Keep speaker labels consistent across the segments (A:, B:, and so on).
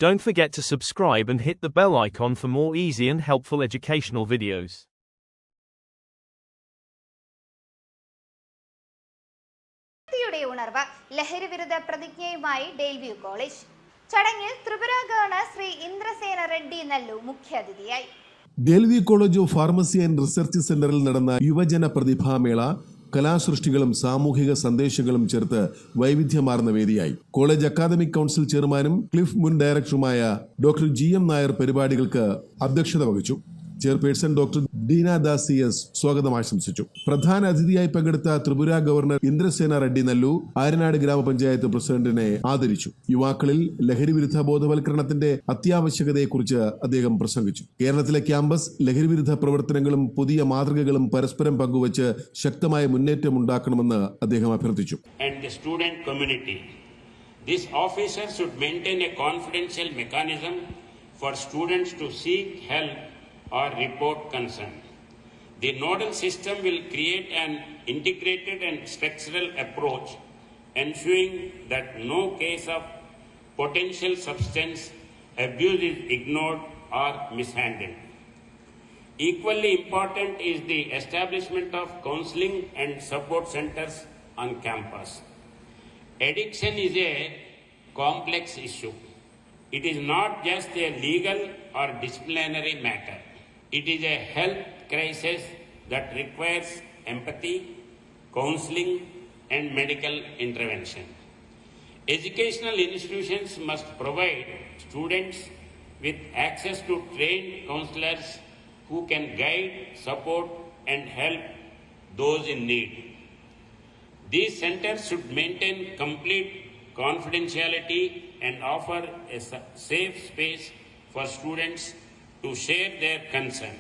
A: Don't forget to subscribe and hit the bell icon for more easy and helpful educational videos.
B: ലഹരി വിരുദ്ധ പ്രതിജ്ഞയുമായി Delview college ചടങ്ങിൽ Tripura governor Shri Indrasena Reddy Nallu മുഖ്യാതിഥിയായി.
C: Delview college of pharmacy and research സെന്ററിൽ നടന്ന യുവജന പ്രതിഭാമേള കലാസൃഷ്ടികളും സാമൂഹിക സന്ദേശങ്ങളും ചേർത്ത് വൈവിധ്യമാർന്ന വേദിയായി. കോളേജ് അക്കാദമിക് കൗൺസിൽ ചെയർമാനും ക്ലിഫ് മുൻ ഡയറക്ടറുമായ ഡോക്ടർ GM നായർ പരിപാടികൾക്ക് അധ്യക്ഷത വഹിച്ചു. Chairperson doctor Deena Das CS സ്വാഗതം ആശംസിച്ചു. പ്രധാന അതിഥിയായി പങ്കെടുത്ത ത്രിപുര ഗവർണർ ഇന്ദ്രസേന റെഡ്ഡി നല്ലു ആര്യനാട് ഗ്രാമപഞ്ചായത്ത് പ്രസിഡന്റിനെ ആദരിച്ചു. യുവാക്കളിൽ ലഹരിവിരുദ്ധ ബോധവൽക്കരണത്തിന്റെ അത്യാവശ്യകതയെക്കുറിച്ച് അദ്ദേഹം പ്രസംഗിച്ചു. കേരളത്തിലെ ക്യാമ്പസ് ലഹരിവിരുദ്ധ പ്രവർത്തനങ്ങളും പുതിയ മാതൃകകളും പരസ്പരം പങ്കുവച്ച് ശക്തമായ മുന്നേറ്റം ഉണ്ടാക്കണമെന്ന് അദ്ദേഹം അഭ്യർത്ഥിച്ചു.
D: This officer should maintain a confidential mechanism for students to seek help or report concern. The nodal system will create an integrated and structural approach, ensuring that no case of potential substance abuse is ignored or mishandled. Equally important is the establishment of counseling and support centers on campus. Addiction is a complex issue. It is not just a legal or disciplinary matter. It is a health crisis that requires empathy, counseling, and medical intervention. Educational institutions must provide students with access to trained counselors who can guide, support, and help those in need. These centers should maintain complete confidentiality and offer a safe space for students to share their concern.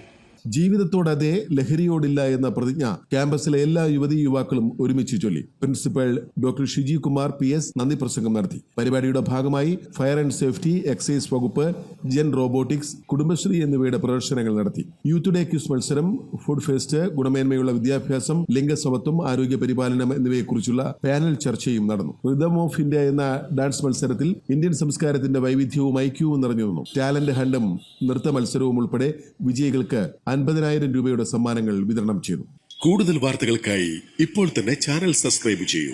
C: ജീവിതത്തോടതെ ലഹരിയോടില്ല എന്ന പ്രതിജ്ഞ ക്യാമ്പസിലെ എല്ലാ യുവതീ യുവാക്കളും ഒരുമിച്ച് ചൊല്ലി. Principal doctor Shiji Kumar PS നന്ദി പ്രസംഗം നടത്തി. പരിപാടിയുടെ ഭാഗമായി ഫയർ ആൻഡ് സേഫ്റ്റി, എക്സൈസ് വകുപ്പ്, ജെൻ റോബോട്ടിക്സ്, കുടുംബശ്രീ എന്നിവയുടെ പ്രദർശനങ്ങൾ നടത്തി. യൂത്ത് ഡേ ക്വിസ് മത്സരം, ഫുഡ് ഫെസ്റ്റ്, ഗുണമേന്മയുള്ള വിദ്യാഭ്യാസം, ലിംഗസമത്വം, ആരോഗ്യ പരിപാലനം എന്നിവയെക്കുറിച്ചുള്ള പാനൽ ചർച്ചയും നടന്നു. റിതം ഓഫ് ഇന്ത്യ എന്ന ഡാൻസ് മത്സരത്തിൽ ഇന്ത്യൻ സംസ്കാരത്തിന്റെ വൈവിധ്യവും ഐക്യവും നിറഞ്ഞു നിന്നു. ടാലന്റ് ഹണ്ടും നൃത്ത മത്സരവും ഉൾപ്പെടെ വിജയികൾക്ക് 50,000 രൂപയുടെ സമ്മാനങ്ങൾ വിതരണം ചെയ്തു.
E: കൂടുതൽ വാർത്തകൾക്കായി ഇപ്പോൾ തന്നെ ചാനൽ സബ്സ്ക്രൈബ് ചെയ്യൂ.